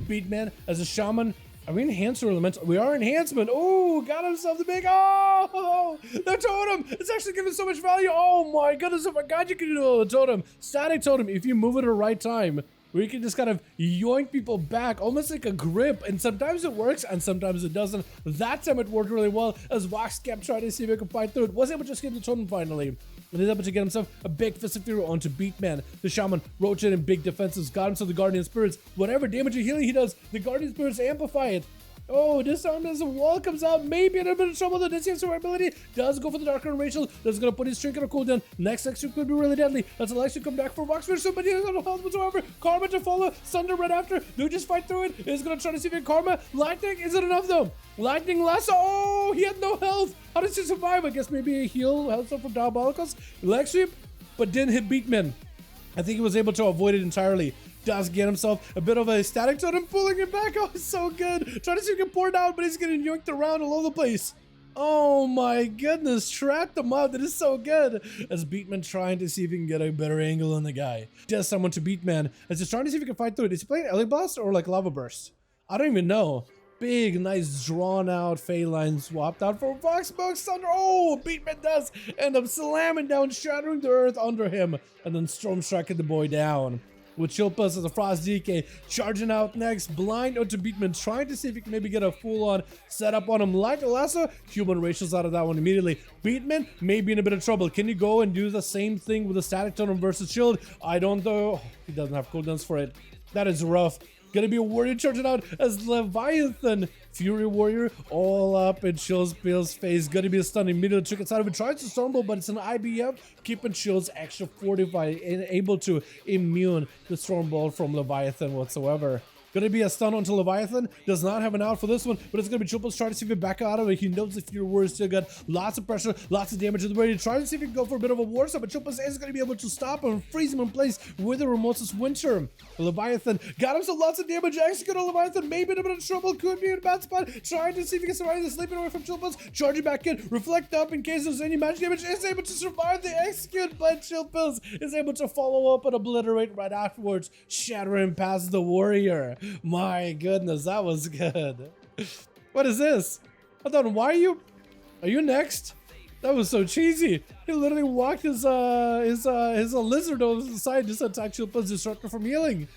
Beatman as a shaman. Are we enhanced or elemental? We are enhancement. Oh, got himself the big. Oh, the totem. It's actually giving so much value. Oh my goodness. Oh my god, you can do a totem. Static totem. If you move it at the right time, we can just kind of yoink people back, almost like a grip. And sometimes it works and sometimes it doesn't. That time it worked really well as Vox kept trying to see if he could fight through it. Was able to just get the totem finally. And he's able to get himself a big Fist of Fury onto Beatman. The Shaman rotating big defenses, got himself the Guardian Spirits. Whatever damage or healing he does, the Guardian Spirits amplify it. Oh, this time as the wall comes out, maybe in a bit of trouble. The Distant Survivability does go for the Darker and Rachel. That's going to put his Trinket on cooldown. Next extra could be really deadly. That's a to come back for Vox for somebody who's no health whatsoever. Karma to follow. Thunder right after. Do just fight through it. He's going to try to see if he can Karma. Lightning, is it enough though? Lightning lasso. Oh, he had no health. How does he survive? I guess maybe a heal health from Diabolicals. Leg sweep, but didn't hit Beatman. I think he was able to avoid it entirely. Does get himself a bit of a static totem, pulling it back. Oh, it's so good. Trying to see if he can pour it out, but he's getting yoinked around all over the place. Oh my goodness, trapped him up. That is so good. As Beatman trying to see if he can get a better angle on the guy. Does someone to Beatman as he's trying to see if he can fight through it. Is he playing Ellie Blast or like Lava Burst? I don't even know. Big, nice, drawn out Fey line swapped out for Vox Box Thunder. Oh, Beatman does end up slamming down, shattering the earth under him, and then Storm striking the boy down. With Chilpas as a Frost DK charging out next, blind onto Beatman, trying to see if he can maybe get a full-on setup on him. Like Lasso, human racials out of that one immediately. Beatman may be in a bit of trouble. Can you go and do the same thing with a static totem versus shield? I don't know. He doesn't have cooldowns for it. That is rough. Gonna be a warrior charging out as Leviathan. Fury Warrior all up in Chill's face. Gonna be a stun immediately. Trick inside of it. Tries to Stormbolt, but it's an IBF. Keeping Chill's extra fortified and able to immune the Stormbolt from Leviathan whatsoever. Gonna be a stun onto Leviathan. Does not have an out for this one, but it's gonna be Chill's trying to see if he can back out of it. He knows the Fury Warrior still got lots of pressure, lots of damage. Ready to try to see if he can go for a bit of a war stop, but Chill's is gonna be able to stop him and freeze him in place with the Remotus Winter. Leviathan got himself lots of damage. Execute on Leviathan, maybe in a bit of trouble, could be in a bad spot. Trying to see if he can survive the sleeping away from Chill's. Charging back in, reflect up in case there's any magic damage. Is able to survive the execute, but Chill's is able to follow up and obliterate right afterwards, shattering past the warrior. My goodness, that was good. What is this? I thought, why are you next? That was so cheesy. He literally walked his lizard over the side just to attack Chill's Disruptor from healing.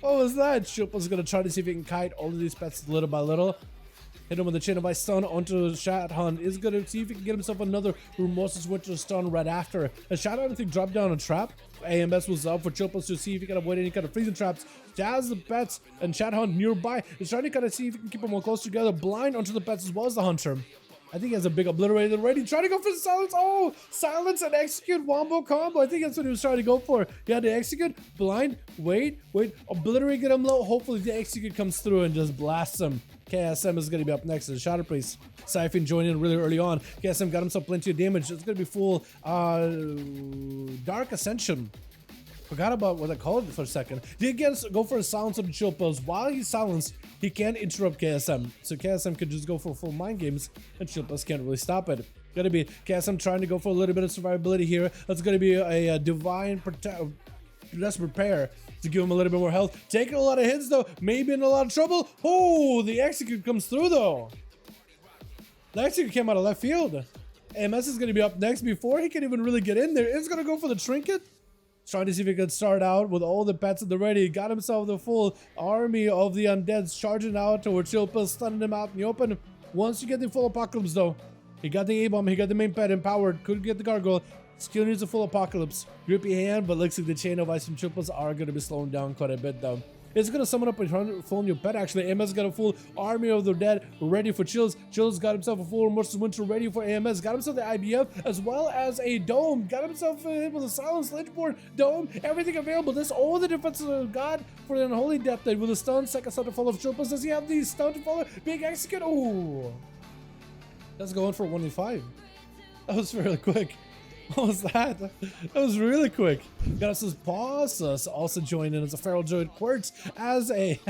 What was that? Chill's gonna try to see if he can kite all of these pets little by little. Hit him with the chain of ice stun onto Shadhunt. Is gonna see if he can get himself another Remotus Winter stun right after. As Shadhunt, I think, dropped down a trap. AMS was up for Chill's to see if he can avoid any kind of freezing traps. Jazz the pets and Shadhunt nearby is trying to kind of see if he can keep them more close together. Blind onto the pets as well as the hunter. I think he has a big obliterator already. Trying to go for the silence. Oh, silence and execute wombo combo. I think that's what he was trying to go for. He had to execute. Blind. Wait. Obliterate, get him low. Hopefully the execute comes through and just blasts him. KSM is going to be up next as a Shatter Priest. Siphon joined in really early on. KSM got himself plenty of damage. It's going to be full Dark Ascension. Forgot about what I called it for a second. Did go for a silence on the Chill's. While he's silenced, he can't interrupt KSM. So KSM could just go for full mind games, and Chill's can't really stop it. Gonna be KSM trying to go for a little bit of survivability here. That's gonna be a divine desperate prayer to give him a little bit more health. Taking a lot of hits though, maybe in a lot of trouble. Oh, the execute comes through though. The execute came out of left field. AMS is gonna be up next before he can even really get in there. It's gonna go for the trinket. Trying to see if he can start out with all the pets at the ready. Got himself the full army of the undeads charging out towards Chill's, stunning him out in the open. Once you get the full apocalypse though, he got the A-bomb, he got the main pet empowered, couldn't get the gargoyle. Still needs a full apocalypse. Grippy hand, but looks like the chain of ice from Chill's are going to be slowing down quite a bit though. It's going to summon up a full new pet actually. AMS got a full army of the dead ready for Chill's. Chill's got himself a full Remotus Winter ready for AMS. Got himself the IBF as well as a dome. Got himself with a silence ledgeboard dome. Everything available. This all the defenses of God for the unholy death day with a stun. Second stun to follow of Chill's. Does he have the stun to follow? Big execute. Oh, that's going for 1v5. That was fairly quick. What was that? That was really quick. Got us his Pausus also joined in as a Feral Druid. Quartz as a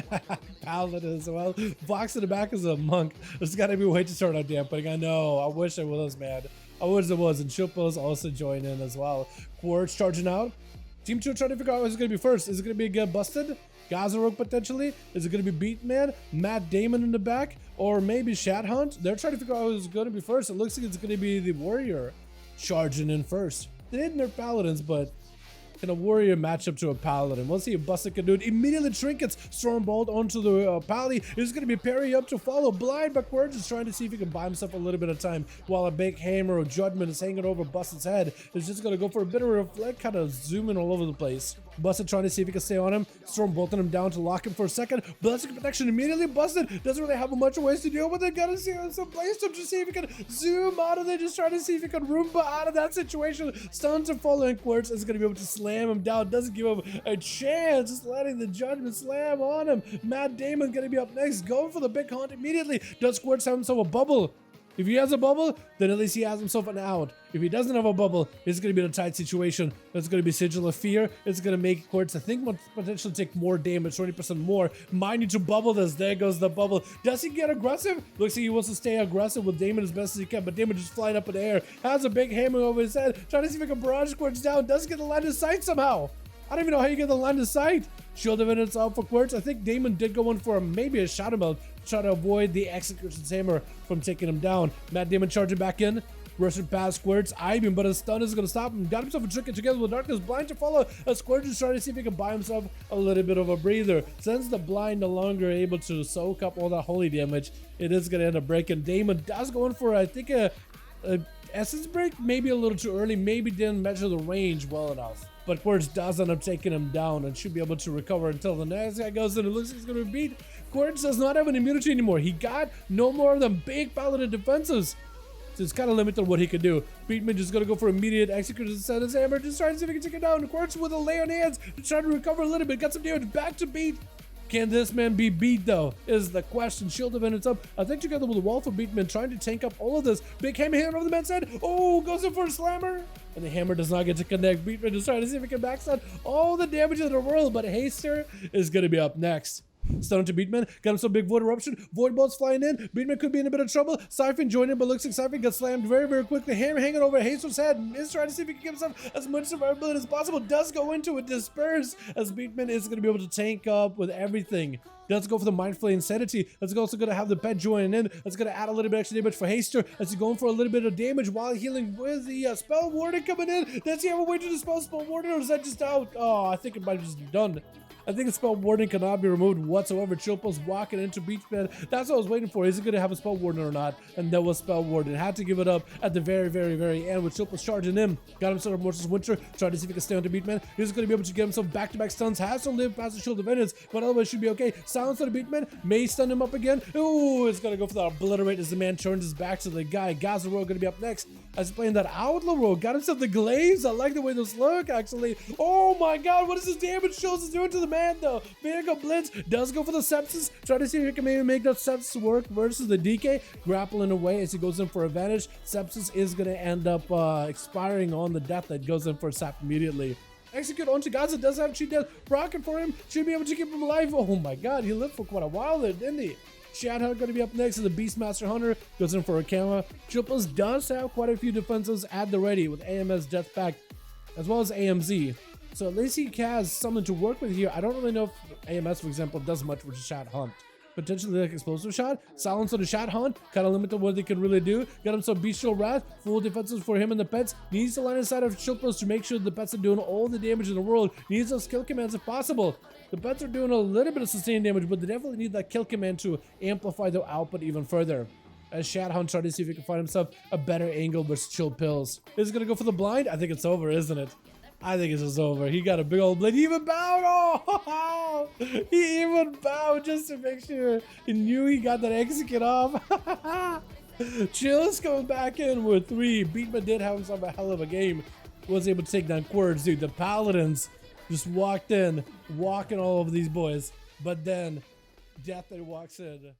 Paladin as well. Vox in the back as a monk. There's got to be a way to start out damping. I know. I wish it was, man. I wish it was. And Chill's also joined in as well. Quartz charging out. Team 2 trying to figure out who's going to be first. Is it going to be get busted? Gazarok potentially. Is it going to be Beatman, Matt Damon in the back, or maybe Shat Hunt? They're trying to figure out who's going to be first. It looks like it's going to be the Warrior charging in first. They didn't nerf Paladins, but can a Warrior match up to a Paladin? We'll see if Busted can do it. Immediately Trinkets Stormbolt onto the Pally. It's going to be parry up to follow blind, but Quirge is trying to see if he can buy himself a little bit of time while a big hammer of Judgment is hanging over Busted's head. It's just going to go for a bit of reflect, kind of zooming all over the place. Busted trying to see if he can stay on him. Stormbolting him down to lock him for a second. Blessing protection immediately. Busted doesn't really have much ways to deal with it. Gotta see some place to just see if he can zoom out of there. Just trying to see if he can Roomba out of that situation. Stuns are following. Quirge is going to be able to slam him down. Doesn't give him a chance. Just letting the Judgment slam on him. Matt Damon going to be up next. Going for the big hunt immediately. Does Quirge have himself a bubble? If he has a bubble, then at least he has himself an out. If he doesn't have a bubble, it's going to be in a tight situation. It's going to be Sigil of Fear. It's going to make Quartz, I think, potentially take more damage, 20% more. Might need to bubble this. There goes the bubble. Does he get aggressive? Looks like he wants to stay aggressive with Damon as best as he can, but Damon just flying up in the air. Has a big hammer over his head. Trying to see if he can barrage Quartz down. Doesn't get the line of sight somehow. I don't even know how you get the line of sight. Shield of Evidence out for Quartz. I think Damon did go in for maybe a Shadow Melt to try to avoid the Execution's Hammer from taking him down. Matt Damon charging back in. Rushing past Squirts, Ivan, but his stun is going to stop him. Got himself a Trinket together with Darkness. Blind to follow. Squirt is trying to see if he can buy himself a little bit of a breather. Since the Blind no longer able to soak up all that holy damage, it is going to end up breaking. Damon does go in for, I think, a Essence Break. Maybe a little too early. Maybe didn't measure the range well enough. But Quartz does end up taking him down and should be able to recover until the next guy goes in. It looks like he's going to be beat. Quartz does not have an immunity anymore. He got no more of them big Paladin defenses. So it's kind of limited what he can do. Beatman just going to go for immediate execute and set his hammer. Just trying to see if he can take it down. Quartz with a lay on hands to try to recover a little bit. Got some damage back to beat. Can this man be beat though? Is the question. Shield of Evidence up. I think together with the wall for Beatman trying to tank up all of this. Big hammer hand over the man's head. Oh, goes in for a slammer. And the hammer does not get to connect. Beatman just trying to see if he can backstab all the damage in the world. But Haster is going to be up next. Stun to Beatman, got him some big Void Eruption, Void Bolts flying in, Beatman could be in a bit of trouble, Siphon joining, but looks like Siphon got slammed very, very quickly, hammer hanging over Hazel's head, is trying to see if he can give himself as much survivability as possible, does go into it, disperse, as Beatman is going to be able to tank up with everything. Does go for the Mind Flay Insanity. That's also going to have the pet join in. That's going to add a little bit extra damage for Haster as he's going for a little bit of damage while healing with the Spell Warden coming in. Does he have a way to dispel Spell Warden or is that just out? Oh, I think it might have just been done. I think the Spell Warden cannot be removed whatsoever. Chillpill's walking into Beachman. That's what I was waiting for. Is he going to have a Spell Warden or not? And there was Spell Warden. Had to give it up at the very, very, very end with Chillpill's charging in. Got himself a Mortis Winter. Trying to see if he can stay on to Beatman. He's going to be able to get himself back-to-back stuns. Has to live past the Shield of Evidence, but otherwise should be okay. Silence on the Beatman. May stun him up again. Ooh, it's going to go for that Obliterate as the man turns his back to the guy. Gazarok going to be up next as he's playing that Outlaw role. Got himself the Glaze. I like the way those look, actually. Oh my god, what is this damage Shields is doing to the man, though? Go Blitz, does go for the Sepsis, try to see if he can maybe make that Sepsis work versus the DK, grappling away as he goes in for advantage. Sepsis is going to end up expiring on the death that goes in for Sap immediately. Execute onto Gaza, does have cheat death, rocket for him, should be able to keep him alive. Oh my god, he lived for quite a while there, didn't he? Shadhunter going to be up next, and the Beastmaster Hunter goes in for a camera. Triples does have quite a few defenses at the ready with AMS Death Pact as well as AMZ. So at least he has something to work with here. I don't really know if AMS, for example, does much with Shot Hunt. Potentially like Explosive Shot, Silence on the Shot Hunt, kind of limited what they can really do. Got him some Bestial Wrath, full defenses for him and the pets. Needs to line inside of Chillpills to make sure the pets are doing all the damage in the world. Needs those kill commands if possible. The pets are doing a little bit of sustained damage, but they definitely need that kill command to amplify their output even further. As Shadhound trying to see if he can find himself a better angle versus Chillpills. Is he going to go for the blind? I think it's over, isn't it? I think it's just over. He got a big old blade. He even bowed. Oh, he even bowed just to make sure he knew he got that execute off. Chill's coming back in with 3. Beatman did have himself a hell of a game. Was able to take down Quirds, dude. The Paladins just walked in, walking all over these boys. But then Death that walks in.